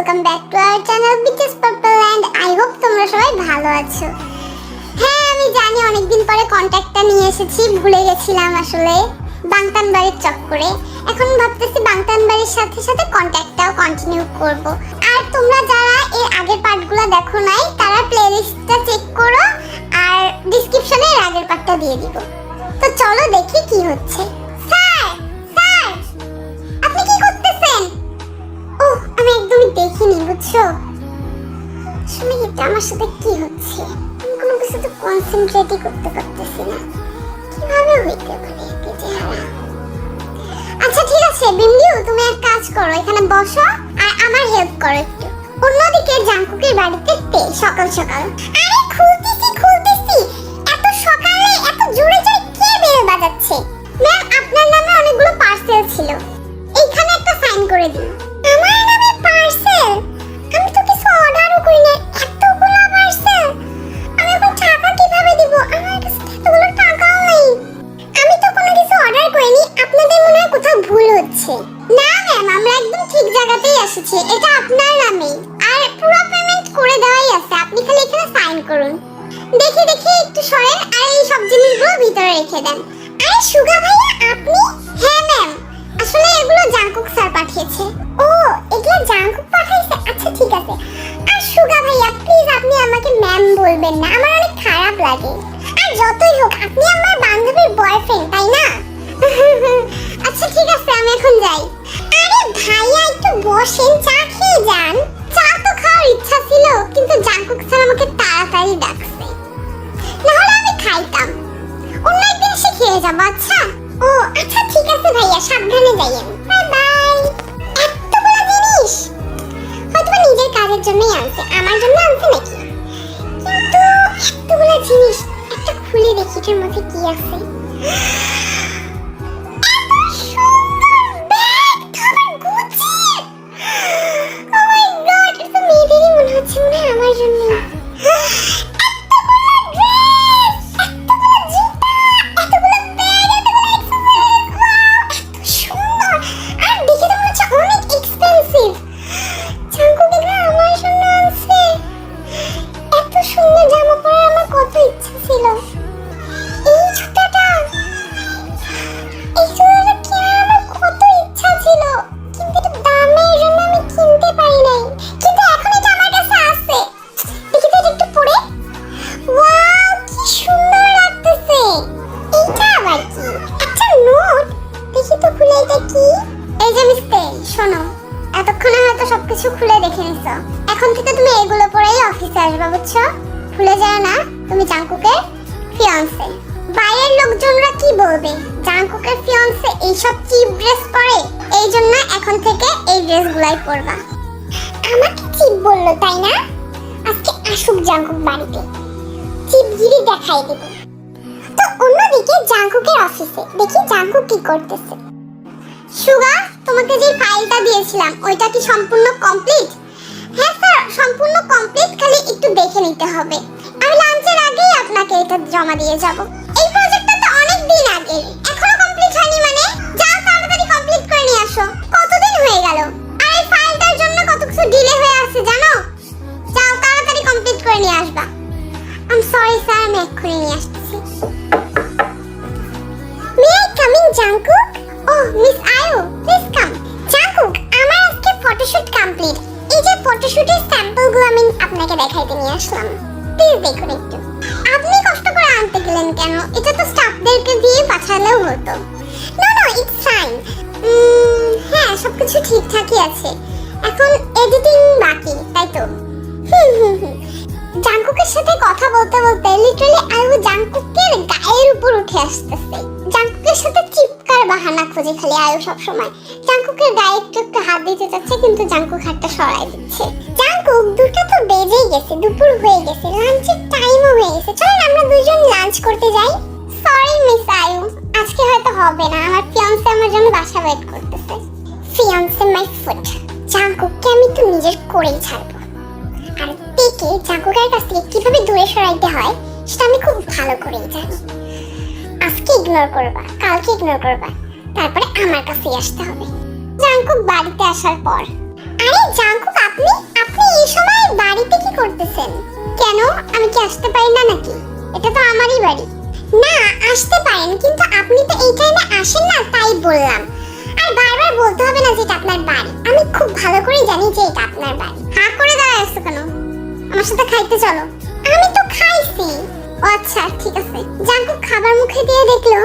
Welcome back to our channel beaches purple and I hope তোমরা সবাই ভালো আছো। হ্যাঁ, আমি জানি অনেকদিন পরে কন্টাক্টটা নিয়ে এসেছি, ভুলে গেছিলাম আসলে বাংতান বাড়ির চক্করে। এখন ভাবতেছি বাংতান বাড়ির সাথে সাথে কন্টাক্টটাও কন্টিনিউ করব। আর তোমরা যারা এর আগের পার্টগুলো দেখো নাই তারা প্লেলিস্টটা চেক করো, আর ডেসক্রিপশনে এর আগের পার্টটা দিয়ে দিব। তো চলো দেখি কি হচ্ছে। স্যার স্যার আপনি কি করতেছেন? ওহ, আমি একদমই দেখিনি, বুঝছো? আসলে এটা আমার সাথে কি হচ্ছে, আমি কোনো কিছুতে কনসেন্ট্রেটই করতে পারতেছি না। কিভাবে হইতে পারে একে চেহারা? আচ্ছা ঠিক আছে বিমলিউ, তুমি এক কাজ করো, এখানে বসো আর আমার হেল্প করো একটু। অন্যদিকে জাঙ্কুকের বাড়িতে সকাল সকাল। আরে খুলতেছি, এত সকালে এত জোরে জোরে কে বেল বাজাচ্ছে? ম্যাম, আপনার নামে অনেকগুলো পার্সেল ছিল, এইখানে একটা সাইন করে দিন। আমার নামে পার্সেল? আমি তো কিছু অর্ডারও করি না। এতগুলো পার্সেল আমি এখন টাকা কিভাবে দিব? আমার কাছে এতগুলো টাকাও নেই। আমি তো কোনো কিছু অর্ডার করিনি, আপনাদের মনে হয় কোথাও ভুল হচ্ছে। না ম্যাম, আমরা একদম ঠিক জায়গাতেই এসেছি, এটা আপনার নামেই, আর পুরো পেমেন্ট করে দেওয়াই আছে, আপনি খালি এখানে সাইন করুন। দেখি একটু সরেন আর এই সব জিনিসগুলো ভিতরে রেখে দেন। আরে সুগা ভাইয়া আপনি? হ্যাঁ ম্যাম, আসলে এগুলো জাঙ্কুক স্যার পাঠিয়েছে। ও, এগুলো জাঙ্কুক পাঠাইছে? আচ্ছা ঠিক আছে। আর সুগা ভাইয়া প্লিজ আপনি আমাকে ম্যাম বলবেন না, আমার অনেক খারাপ লাগে। আর যতই হোক আপনি আমার বান্ধবীর বয়ফ্রেন্ড, তাই না? আচ্ছা ঠিক আছে, আমি এখন যাই। আরে ভাইয়া একটু বসেন, চা খেয়ে যান। চা তো খাওয়ার ইচ্ছা ছিল, কিন্তু জাঙ্কুক স্যার আমাকে তাড়াতাড়ি ডাকছে, নাহলে আমি খাইতাম। অন্য একদিন এসে খেয়ে যাবো। আচ্ছা ও আচ্ছা ঠিক আছে ভাইয়া, সাবধানে যাইয়েন। Bye bye. এতগুলো জিনিস হয়তো নিজের কাজের জন্যই আনছে, আমার জন্য আনছে নাকি? কিন্তু এতগুলো জিনিস, একটা খুলে দেখি এটার মধ্যে কি আছে। আমার জন্য সবকিছু খুলে দেখে নিছো। এখন থেকে তুমি এগুলো পরেই অফিসে আসবে, বুঝছো? ভুলে যাও না তুমি জাঙ্কুকের ফিয়ান্সে। বাইরের লোকজনরা কি বলবে, জাঙ্কুকের ফিয়ান্সে এইসব চিপ ড্রেস পরে? এই জন্য এখন থেকে এই ড্রেসগুলাই পরবা। আমাকে চিপ বললো তাই না? আজকে আসুক জাঙ্কুক বাড়িতে, চিপগিরি দেখাই দেব। তো অন্যদিকে জাঙ্কুকের অফিসে দেখি জাঙ্কুক কি করতেছে। সুগা, তোমাকে যে ফাইলটা দিয়েছিলাম ওইটা কি সম্পূর্ণ কমপ্লিট? হ্যাঁ স্যার, সম্পূর্ণ কমপ্লিট, খালি একটু দেখে নিতে হবে। আমি লাঞ্চের আগেই আপনাকে এটা জমা দিয়ে যাব। এই প্রজেক্টটা তো অনেক দিন আগে, এখনো কমপ্লিট হয়নি মানে? যাও তাড়াতাড়ি কমপ্লিট করে নিয়ে আসো। কতদিন হয়ে গেল, আর এই ফাইলটার জন্য কত কিছু ডিলে হয়ে আছে জানো? যাও তাড়াতাড়ি কমপ্লিট করে নিয়ে আসবা। আই এম সরি স্যার, আমি এক্ষুনি নিয়ে আসছি। May I come in Jungkook? Oh, Miss Ayu, please come. Jungkook, আমার আজকে ফটোশুট কমপ্লিট। এই যে ফটোশুটের স্যাম্পলগুলো আমি আপনাকে দেখাইতে নিয়ে আসলাম, প্লিজ দেখুন একটু। আপনি কষ্ট করে আনতে গেলেন কেন? এটা তো স্টাফদেরকে দিয়ে পাঠালেও হতো। No, it's fine. হ্যাঁ, সবকিছু ঠিকঠাকই আছে, এখন এডিটিং বাকি, তাই তো? জাঙ্কুকের সাথে কথা বলতে বলতে লিটারালি আয়ু জাঙ্কুকের গায়ের উপর উঠে আসতেছে। জাঙ্কুকের সাথে চিপকার বাহানা খুঁজে খালি আয়ু সব সময়। জাঙ্কুকের গায়ে একটু হাত দিতে যাচ্ছে, কিন্তু জাঙ্কুক হাতটা সরাই দিচ্ছে। জাঙ্কুক, দুটো তো বেজেই গেছে, দুপুর হয়ে গেছে, লাঞ্চের টাইমও হয়ে গেছে, চলেন আমরা দুজন লাঞ্চ করতে যাই। সরি মিস আয়ু, আজকে হয়তো হবে না, আমার ফিয়ান্সে আমার জন্য বাসা ওয়েট করতেছে। Fiancée my foot. জাঙ্কুককে আমি তো নিজের করেই ছাড়বো। আর পেকে জাঙ্কুকের কাছ থেকে কিভাবে দূরে সরাইতে হয় সেটা আমি খুব ভালো করেই জানি। আজকে ইগনোর করবা, কালকে ইগনোর করবা, তারপরে আমার কাছেই আসতে হবে। জাঙ্কুক বাড়িতে আসার পর, আরে জাঙ্কুক আপনি আপনি এই সময় বাড়িতে কি করতেছেন? কেন, আমি কি আসতে পারি না নাকি? এটা তো আমারই বাড়ি। না, আসতে পারেন, কিন্তু আপনি তো এই টাইমে আসেন না, তাই বললাম। আর বারবার বলতে হবে না যে এটা আপনার বাড়ি, আমি খুব ভালো করে জানি যে এটা আপনার বাড়ি। হা করে দাঁড়ায় আছো কেন? আমার সাথে খাইতে চলো। আমি তো খাইছি। ও আচ্ছা, ঠিক আছে। জাঙ্কুক খাবার মুখে দিয়ে দেখলো,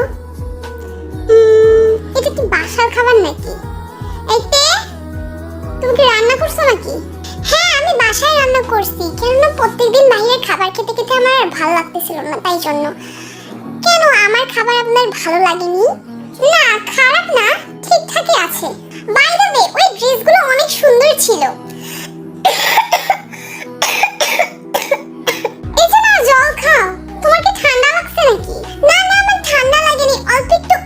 এটা কি বাসার খাবার নাকি? এইতে তুমি কি রান্না করছো নাকি? হ্যাঁ, আমি বাসায় রান্না করছি, কেননা প্রত্যেকদিন বাইরের খাবার খেতে খেতে আমার আর ভালো লাগতেছিল না, তাই জন্য। কেন, আমার খাবার আপনার ভালো লাগেনি? না, খারাপ না, ঠিকঠাকই আছে। বাই দ্য ওয়ে, ওই ড্রেসগুলো অনেক সুন্দর ছিল। এই যে না, জল খাও। তোমার কি ঠান্ডা লাগছে নাকি? না না, আমার ঠান্ডা লাগেনি, অল্প একটু।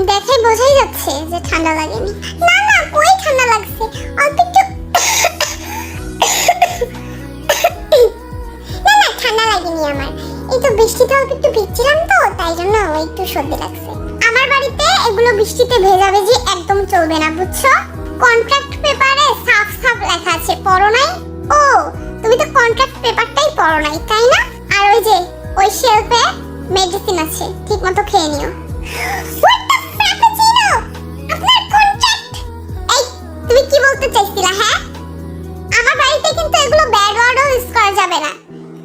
দেখে বোঝাই যাচ্ছে যে ঠান্ডা লাগেনি। না না, কই ঠান্ডা লাগছে, অল্প একটু। না না, ঠান্ডা লাগেনি আমার। এই তো বৃষ্টিতে অল্প একটু ভিজছিলাম তো, তাই জন্য একটু সর্দি লাগছে। আমার বাড়িতে এগুলো বৃষ্টিতে ভেজাভেজি একদম চলবে না, বুঝছো? কন্ট্রাক্ট পেপারে সাফ সাফ লেখা আছে, পড়ো নাই? ও, তুমি তো কন্ট্রাক্ট পেপারটাই পড়ো নাই, তাই না? আর ওই যে ওই শেলফে মেডিসিন আছে, ঠিকমতো খেয়ে নিও। What the frappuccino? আপনার কন্ট্রাক্ট? এই, তুমি কি বলতে চাইছিলা? হ্যাঁ, আমার বাড়িতে কিন্তু এগুলো ব্যাড ওয়ার্ডও ইউজ করা যাবে না,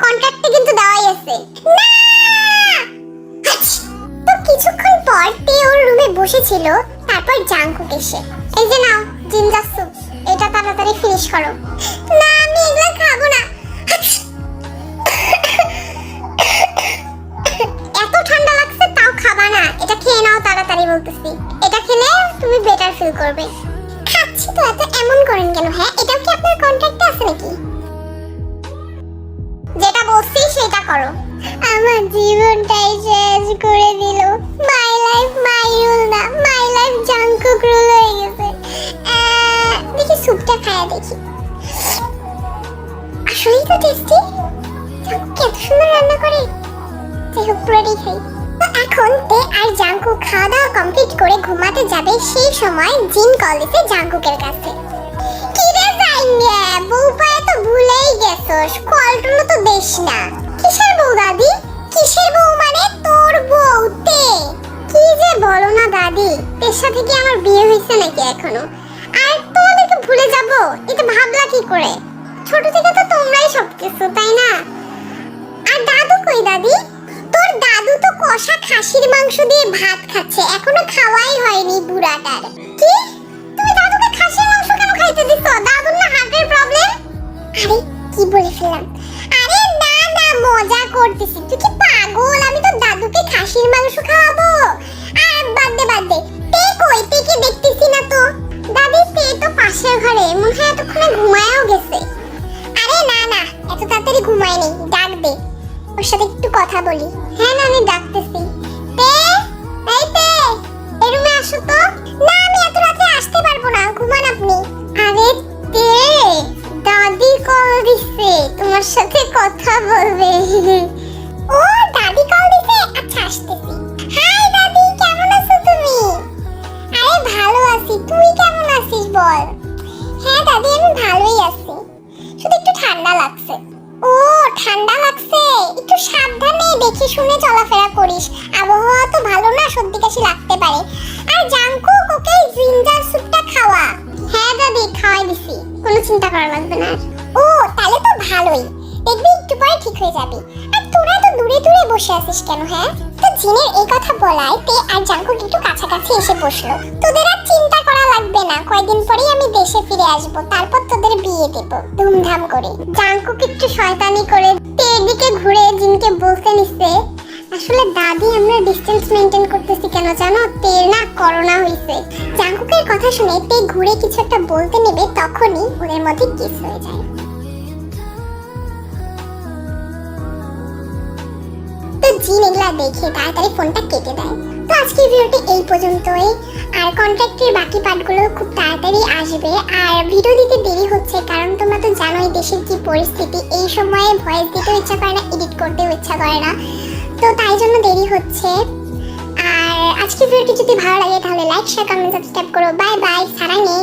কন্ট্রাক্টে কিন্তু দেওয়াই আছে। না, তো কিছুক্ষণ পর তে ওর রুমে বসেছিল, তারপর জাঙ্কুক এসে, এই যে নাও জিঞ্জার স্যুপ, এটা তাড়াতাড়ি ফিনিশ করো। না, আমি এগুলো খাবো না। এত ঠান্ডা লাগছে তাও খাবা না? এটা খেয়ে নাও তাড়াতাড়ি বলতেছি, এটা খেলে তুমি বেটার ফিল করবে। খাচ্ছি তো, এত এমন করেন কেন? হ্যাঁ, এটাও কি আপনার কন্ট্রাক্টে আছে নাকি? যেটা বলছি সেটা করো। আমার জীবনটাই শেষ করে দিল। মাই লাইফ মাই রুল না, মাই লাইফ জাঙ্কুক রুল হয়ে গেছে। দেখি স্যুপটা খায়া দেখি, আসলেই তো টেস্টি। জাঙ্কুক এত সুন্দর রান্না করে, যাই হোক পুরোটাই খাই। তো এখন তে আর জাঙ্কুক খাওয়া দাওয়া কমপ্লিট করে ঘুমাতে যাবে, সেই সময় জিন কল দিছে জাঙ্কুকের কাছে। কি রে জাইনে, বউ পায়ে তো ভুলেই গেছস, কলটুলো তো দেশ না। কিসের বউ দাদি? কিসের বউ মানে? তোর বউ তে। কি যে বলো না দাদি, তের সাথে কি আমার বিয়ে হয়েছে নাকি এখনো? আর তোমাদেরকে ভুলে যাব এটা ভাবলা কি করে? ছোট থেকে তো তোমরাই সবকিছু, তাই না? আর দাদু কই দাদি? তোর দাদু তো কষা খাসির মাংস দিয়ে ভাত খাচ্ছে, এখনো খাওয়াই হয়নি বুড়াটার। কি, তুমি দাদুকে খাসির মাংস কেন খাইতে দিছো? দাদুর না হার্টের প্রবলেম? আরে কি বলে ফেললাম। আরে না না, মজা করতেছি। তুই কি পাগল? আমি তো দাদুকে খাসির মাংস খাওয়াবো। আর বাদ দে, তে কই? তেকে দেখতেছি না তো। দাদি, তে তো পাশের ঘরে, মনে হয় এতক্ষণে ঘুমায়ও গেছে। আরে না না, এত তাড়াতাড়ি ঘুমায়নি, ডাক দে, ওর সাথে একটু কথা বলি। হ্যাঁ না, আমি ডাকতেছি। তে, এই তে, এই রুমে আসো তো। না, আমি এত রাতে আসতে পারবো না, ঘুমান আপনি। আরে তে, দাদি কল দিছে, তোমার সাথে কথা বলবে। ও, দাদি কল দিছে, আচ্ছা আসতেছি। হাই দাদি, কেমন আছো তুমি? আরে ভালো আছি, তুই কেমন আছিস বল? হ্যাঁ দাদি, আমি ভালোই আছি, শুধু একটু ঠান্ডা লাগছে। ও, ঠান্ডা লাগছে, একটু সাবধানে দেখে শুনে চলাফেরা করিস, আবহাওয়া তো ভালো না, সর্দি কাশি লাগতে পারে। আর জাঙ্কুক, ওকে জিঞ্জার স্যুপটা খাওয়া। হ্যাঁ দাদি, খাওয়াই দিছি, কোনো চিন্তা করা লাগবে না। ও, তাহলে তো ভালোই, দেখবি একটু পরে ঠিক হয়ে যাবে। আর তোরা তো দূরে দূরে বসে আছিস কেন? হ্যাঁ, তো জিনের এই কথা বলায় তে আর জাঙ্কুক একটু কাছাকাছি এসে বসলো। তোদের আর চিন্তা করা লাগবে না, কয়েকদিন পরেই আমি দেশে ফিরে আসবো, তারপর তোদের বিয়ে দেব ধুমধাম করে। জাঙ্কুক একটু শয়তানি করে তের দিকে ঘুরে জিনকে বলতে নিছে, আসলে দাদি আমরা ডিসটেন্স মেইনটেইন করতেছি কেন জানো? তের না করোনা হইছে। জাঙ্কুকের কথা শুনে তে ঘুরে কিছু একটা বলতে নেবে, তখনই ওদের মধ্যে কিস হয়ে যায়। তো জিন এগুলা দেখে তাড়াতাড়ি ফোনটা কেটে দেয়। তো আজকের ভিডিওটি এই পর্যন্তই, আর কন্ট্রাক্টের বাকি পার্টগুলো খুব তাড়াতাড়ি আসবে। আর ভিডিও দিতে দেরি হচ্ছে কারণ তোমরা তো জানোই দেশের কি পরিস্থিতি, এই সময়ে ভয়েস দিতেও ইচ্ছা করে না, এডিট করতেও ইচ্ছা করে না, তো তাই জন্য দেরি হচ্ছে। আর আজকের ভিডিওটি যদি ভালো লাগে তাহলে লাইক শেয়ার কমেন্ট সাবস্ক্রাইব করো। Bye bye, সারাঙ্গে।